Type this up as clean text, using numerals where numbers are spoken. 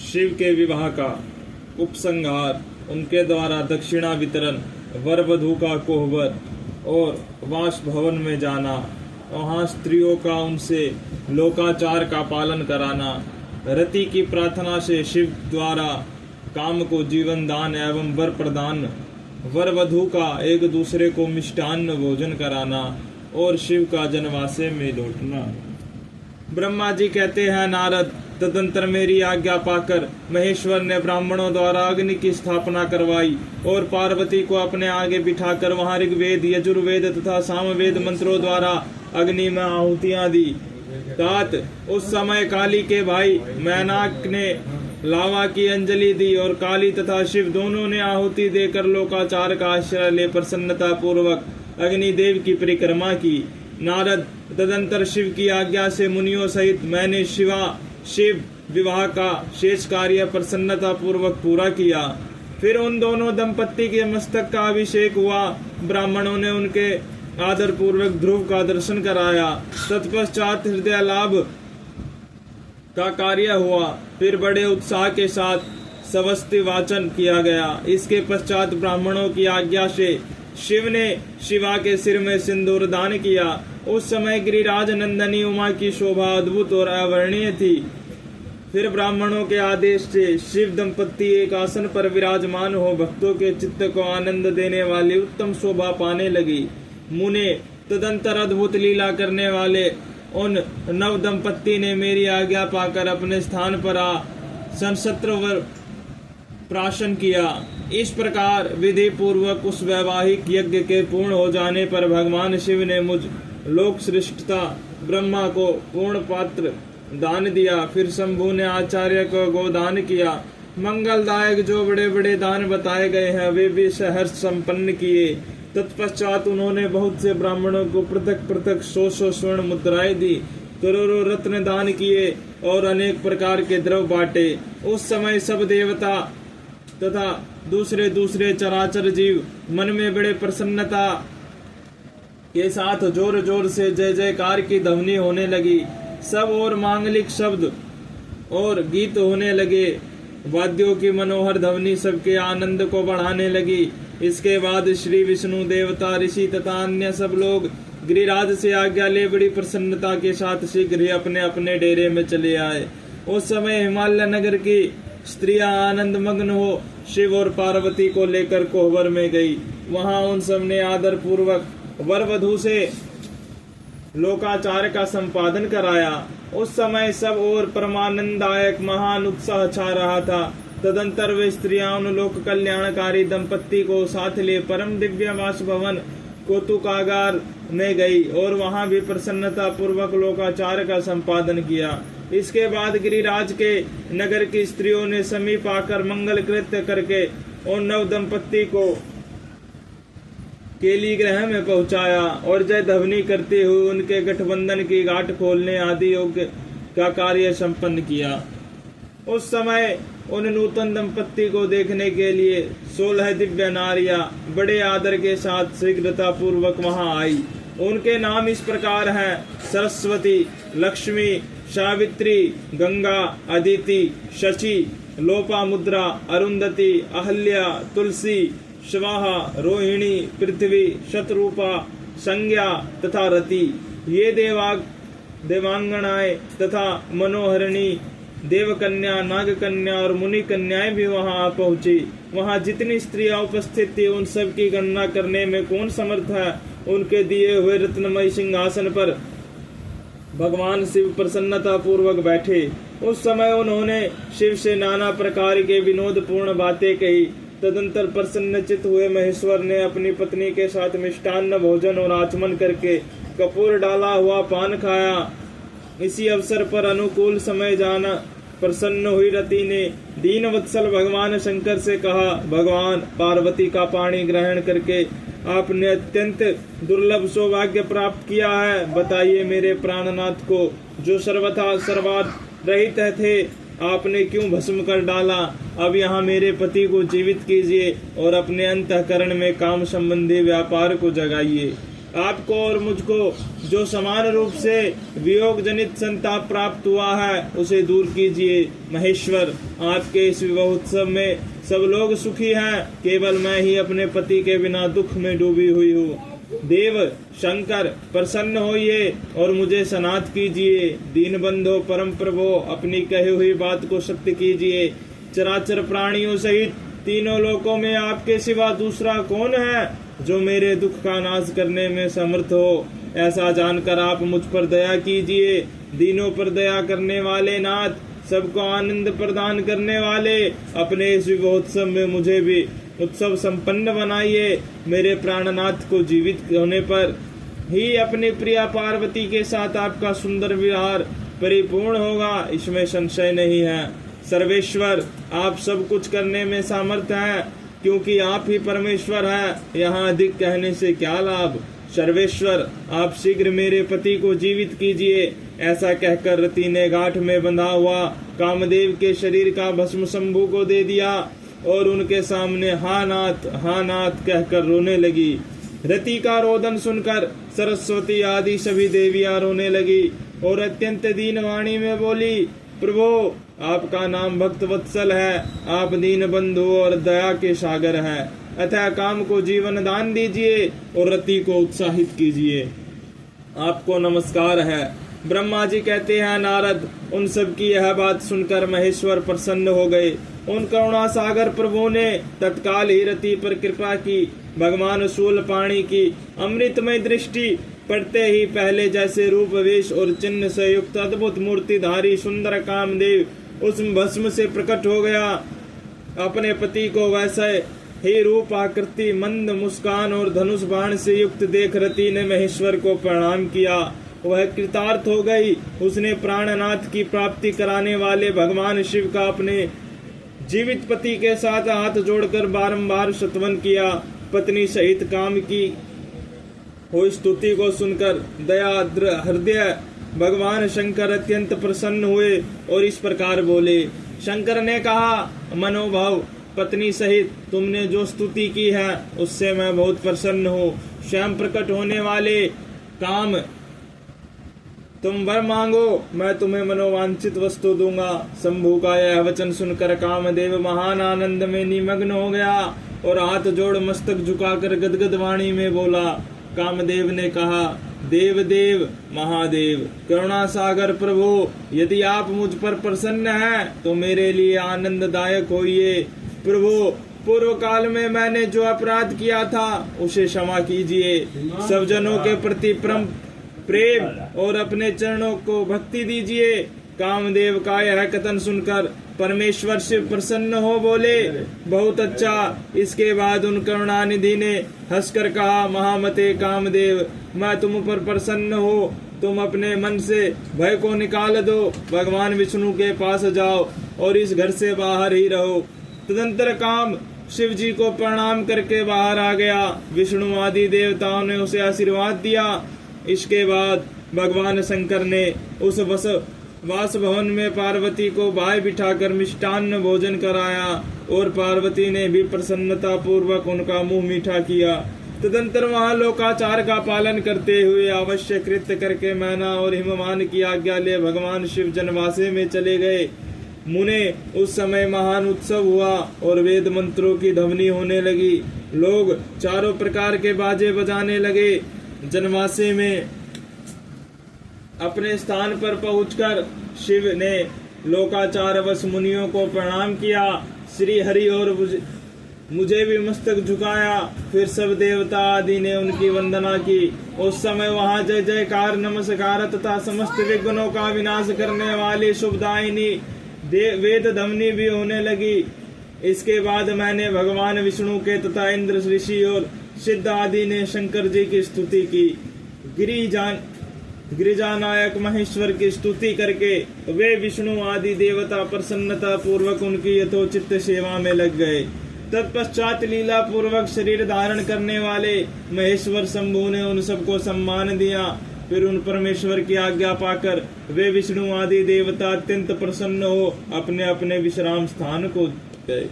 शिव के विवाह का उपसंहार, उनके द्वारा दक्षिणा वितरण, वर वधू का कोहबर और वास भवन में जाना, वहाँ स्त्रियों का उनसे लोकाचार का पालन कराना, रति की प्रार्थना से शिव द्वारा काम को जीवन दान एवं वर प्रदान, वर वधू का एक दूसरे को मिष्टान्न भोजन कराना और शिव का जनवासे में लौटना। ब्रह्मा जी कहते हैं, नारद, तदंतर मेरी आज्ञा पाकर महेश्वर ने ब्राह्मणों द्वारा अग्नि की स्थापना करवाई और पार्वती को अपने आगे बिठाकर वहां ऋग्वेद, यजुर्वेद तथा सामवेद मंत्रों द्वारा अग्नि में आहुतियां दी। तात उस समय काली के भाई मैनाक ने लावा की अंजलि दी और काली तथा शिव दोनों ने आहुति देकर लोकाचार का आश्रय ले प्रसन्नता पूर्वक अग्निदेव की परिक्रमा की। नारद, तदंतर शिव की आज्ञा से मुनियों सहित मैंने शिव विवाह का शेष कार्य प्रसन्नता पूर्वक पूरा किया। फिर उन दोनों दंपत्ति के मस्तक का अभिषेक हुआ। ब्राह्मणों ने उनके आदर पूर्वक ध्रुव का दर्शन कराया। तत्पश्चात हृदय लाभ का कार्य हुआ। फिर बड़े उत्साह के साथ सवस्ति वाचन किया गया। इसके पश्चात ब्राह्मणों की आज्ञा से शिव ने शिवा के सिर में सिंदूर दान किया। उस समय गिरिराज नंदनी उमा की शोभा अद्भुत और अवर्णीय थी। फिर ब्राह्मणों के आदेश से शिव दंपत्ति एक आसन पर विराजमान हो भक्तों के चित्त को आनंद देने वाली उत्तम शोभा पाने लगी। मुने, तदंतर अद्भुत लीला करने वाले उन नव दंपत्ति ने मेरी आज्ञा पाकर अपने स्थान पर आ संसत्रवर प्राशन किया। इस प्रकार विधि पूर्वक उस वैवाहिक यज्ञ के पूर्ण हो जाने पर भगवान शिव ने मुझ लोक श्रेष्ठता ब्रह्मा को पूर्ण पात्र दान दिया। फिर शंभु ने आचार्य को गोदान किया। मंगलदायक जो बड़े बड़े दान बताए गए हैं वे भी सहर्ष संपन्न किए। तत्पश्चात उन्होंने बहुत से ब्राह्मणों को पृथक पृथक 100 स्वर्ण मुद्राएं दी, करोड़ों रत्न दान किए और अनेक प्रकार के द्रव्य बांटे। उस समय सब देवता तथा दूसरे दूसरे चराचर जीव मन में बड़े प्रसन्नता के साथ जोर जोर से जय जयकार की ध्वनि होने लगी। सब और मांगलिक शब्द और गीत होने लगे। वाद्यों की मनोहर ध्वनि सबके आनंद को बढ़ाने लगी। इसके बाद श्री विष्णु देवता, ऋषि तथा अन्य सब लोग गिरिराज से आज्ञा ले बड़ी प्रसन्नता के साथ शीघ्र ही अपने अपने डेरे में चले आए। उस समय हिमालय नगर की स्त्रियां आनंद मग्न हो शिव और पार्वती को लेकर कोहबर में गई। वहां उन सब ने आदर पूर्वक वर वधू से लोकाचार का संपादन कराया। उस समय सब और परमानंदायक महान उत्साह छा रहा था। तदंतर वे स्त्रियां उन लोक कल्याणकारी दंपत्ति को साथ ले परम दिव्य वास भवन कौतुकागार में गई और वहां भी प्रसन्नता पूर्वक लोकाचार का संपादन किया। इसके बाद गिरिराज के नगर की स्त्रियों ने समीप आकर मंगल कृत्य करके उन नव दंपत्ति को केली ग्रह में पहुंचाया और जय ध्वनि करते हुए उनके गठबंधन की गांठ खोलने आदि योग का कार्य संपन्न किया। उस समय उन नूतन दंपत्ति को देखने के लिए 16 दिव्य नारियां बड़े आदर के साथ शीघ्रता पूर्वक वहां आई। उनके नाम इस प्रकार हैं: सरस्वती, लक्ष्मी, सावित्री, गंगा, अदिति, शची, लोपामुद्रा, अरुंधति, अहल्या, तुलसी, स्वाहा, रोहिणी, पृथ्वी, शतरूपा, संज्ञा तथा रति। ये देवांगनाएं तथा मनोहरिणी देवकन्या, नागकन्या और मुनि कन्याएं भी वहां पहुंची। वहां जितनी स्त्रियां उपस्थित थी उन सब की गणना करने में कौन समर्थ है। उनके दिए हुए रत्नमय सिंहासन पर भगवान शिव प्रसन्नता पूर्वक बैठे। उस समय उन्होंने शिव से नाना प्रकार के विनोदपूर्ण बातें कही। तदंतर प्रसन्नचित हुए महेश्वर ने अपनी पत्नी के साथ मिष्टान्न भोजन और आचमन करके कपूर डाला हुआ पान खाया। इसी अवसर पर अनुकूल समय जाना प्रसन्न हुई रति ने दीन वत्सल भगवान शंकर से कहा, भगवान, पार्वती का पाणी ग्रहण करके आपने अत्यंत दुर्लभ सौभाग्य प्राप्त किया है। बताइए मेरे प्राणनाथ को, जो सर्वथा सर्वार्थ रहित थे, आपने क्यों भस्म कर डाला। अब यहाँ मेरे पति को जीवित कीजिए और अपने अंतःकरण में काम संबंधी व्यापार को जगाइए। आपको और मुझको जो समान रूप से वियोग जनित संताप प्राप्त हुआ है उसे दूर कीजिए। महेश्वर, आपके इस विवाह उत्सव में सब लोग सुखी हैं, केवल मैं ही अपने पति के बिना दुख में डूबी हुई हूँ। देव शंकर, प्रसन्न होइए और मुझे सनाथ कीजिए। दीन बंधो परम प्रभो, अपनी कही हुई बात को सत्य कीजिए। चराचर प्राणियों सहित तीनों लोकों में आपके सिवा दूसरा कौन है जो मेरे दुख का नाश करने में समर्थ हो। ऐसा जानकर आप मुझ पर दया कीजिए। दीनों पर दया करने वाले नाथ, सबको आनंद प्रदान करने वाले, अपने इस विवाहोत्सव में मुझे भी उत्सव संपन्न बनाइए। मेरे प्राणनाथ को जीवित होने पर ही अपनी प्रिया पार्वती के साथ आपका सुंदर विहार परिपूर्ण होगा, इसमें संशय नहीं है। सर्वेश्वर, आप सब कुछ करने में सामर्थ्य हैं, क्योंकि आप ही परमेश्वर हैं। यहाँ अधिक कहने से क्या लाभ। सर्वेश्वर, आप शीघ्र मेरे पति को जीवित कीजिए। ऐसा कहकर रति ने गांठ में बंधा हुआ कामदेव के शरीर का भस्म शंभू को दे दिया और उनके सामने हा नाथ कहकर रोने लगी। रति का रोदन सुनकर सरस्वती आदि सभी देवियां रोने लगी और अत्यंत दीन वाणी में बोली, प्रभु, आपका नाम भक्त वत्सल है, आप दीन बंधु और दया के सागर हैं, अतः काम को जीवन दान दीजिए और रति को उत्साहित कीजिए। आपको नमस्कार है। ब्रह्मा जी कहते हैं, नारद, उन सब की यह बात सुनकर महेश्वर प्रसन्न हो गए। उन करुणा सागर प्रभु ने तत्काल ही रति पर कृपा की। भगवान शूलपाणी की अमृतमय दृष्टि पड़ते ही पहले जैसे रूप वेश और चिन्ह से युक्त अद्भुत मूर्तिधारी सुंदर कामदेव उस भस्म से प्रकट हो गया। अपने पति को वैसे ही रूप, आकृति, मंद मुस्कान और धनुष बाण से युक्त देख रति ने महेश्वर को प्रणाम किया। वह कृतार्थ हो गई। उसने प्राणनाथ की प्राप्ति कराने वाले भगवान शिव का अपने जीवित पति के साथ हाथ जोड़कर बारंबार स्तवन किया। पत्नी सहित काम की हो स्तुति को सुनकर दयाद्र हृदय भगवान शंकर अत्यंत प्रसन्न हुए और इस प्रकार बोले। शंकर ने कहा, मनोभाव, पत्नी सहित तुमने जो स्तुति की है उससे मैं बहुत प्रसन्न हूँ। स्वयं प्रकट होने वाले काम, तुम वर मांगो, मैं तुम्हें मनोवांछित वस्तु दूंगा। शंभु का यह वचन सुनकर कामदेव महान आनंद में निमग्न हो गया और हाथ जोड़ मस्तक झुकाकर गदगद वाणी में बोला। कामदेव ने कहा, देव देव महादेव, करुणा सागर प्रभु, यदि आप मुझ पर प्रसन्न हैं तो मेरे लिए आनंददायक होइए। प्रभु, पूर्व काल में मैंने जो अपराध किया था उसे क्षमा कीजिए। सब जनों के प्रति प्रेम और अपने चरणों को भक्ति दीजिए। कामदेव का यह कथन सुनकर परमेश्वर शिव प्रसन्न हो बोले, बहुत अच्छा। इसके बाद उन करुणानिधि ने हंसकर कहा, महामते कामदेव, मैं तुम पर प्रसन्न हो, तुम अपने मन से भय को निकाल दो, भगवान विष्णु के पास जाओ और इस घर से बाहर ही रहो। तदंतर काम शिव जी को प्रणाम करके बाहर आ गया। विष्णु आदि देवताओं ने उसे आशीर्वाद दिया। इसके बाद भगवान शंकर ने उस वास भवन में पार्वती को बाएं बिठाकर मिष्टान्न भोजन कराया और पार्वती ने भी प्रसन्नता पूर्वक उनका मुंह मीठा किया। तदंतर वहां लोकाचार का पालन करते हुए आवश्यक कृत्य करके मैना और हिमवान की आज्ञा ले भगवान शिव जनवासे में चले गए। मुने, उस समय महान उत्सव हुआ और वेद मंत्रों की ध्वनि होने लगी। लोग चारों प्रकार के बाजे बजाने लगे। जनवासे में अपने स्थान पर पहुंचकर शिव ने लोकाचारवश मुनियों को प्रणाम किया। श्री हरि और मुझे भी मस्तक झुकाया। फिर सब देवता आदि ने उनकी वंदना की। उस समय वहां जय जयकार, नमस्कार तथा समस्त विघ्नों का विनाश करने वाली शुभदायिनी वेद ध्वनि भी होने लगी। इसके बाद मैंने भगवान विष्णु के तथा इंद्र, ऋषि और सिद्ध आदि ने शंकर जी की स्तुति की। गिरिजानायक महेश्वर की स्तुति करके वे विष्णु आदि देवता प्रसन्नता पूर्वक उनकी यथोचित सेवा में लग गए। तत्पश्चात लीला पूर्वक शरीर धारण करने वाले महेश्वर शंभु ने उन सबको सम्मान दिया। फिर उन परमेश्वर की आज्ञा पाकर वे विष्णु आदि देवता अत्यंत प्रसन्न हो अपने अपने विश्राम स्थान को गए।